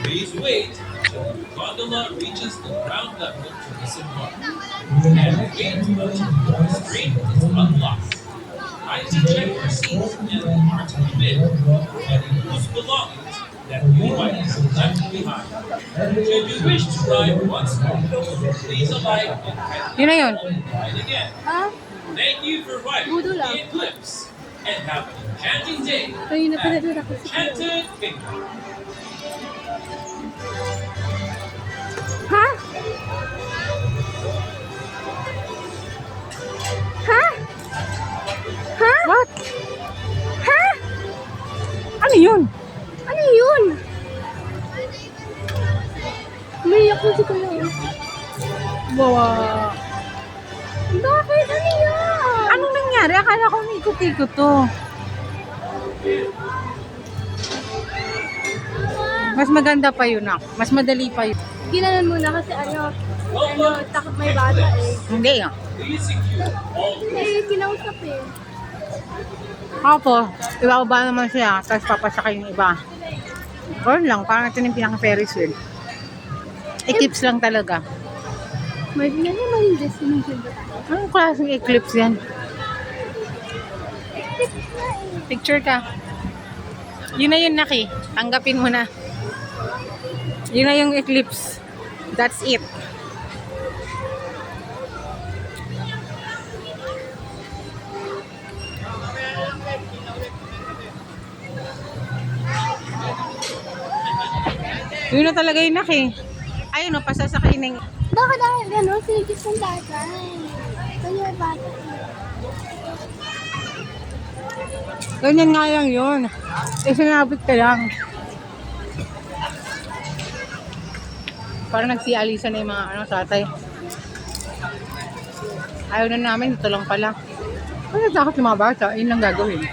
Please wait until the gondola reaches the ground level to disembark. And wait until the street is unlocked. Kindly check your seats and mark the bin and loose belongings that you might have left behind. Should you wish to ride once more, please alight and Yun na yun. ride again. Ha? Thank you for riding Budo lang. the Eclipse and have an enchanting day Ayun na pala at doon ako sa Enchanted Kingdom. Ha? Ha? Ha? What? Ha? Ano yun? Ano yun? Umiyak na si Kuya. Wow. Bakit? Ano yun? Anong nangyari? Akala ko ikot-ikot to. Mas maganda pa yun ako. Mas madali pa yun. Ginanon muna kasi takot may bata eh. Hindi ah. Please secure all Eh, kinausap eh. Opo, ibababa naman siya, tapos papasakay yung iba. Or lang, parang ito yung pinaka-Ferris wheel. Eclipse lang talaga. May naman yung destination ba tayo? Anong klaseng eclipse yan? Picture ka. Yun na yun, Naki. Tanggapin mo na. Yun na yung eclipse. That's it. Yun na talaga yung Naki. Ayun o, pasasakay na yung... Bakit dahil gano'n? Sinigis ng tatay. Kanya may bata eh. Ganyan nga lang yun. Eh, sinabot ka lang. Parang nagsialisan na yung mga tatay. Ayaw na namin, ito lang pala. Ano takot yung mga bata? Yun lang gagawin.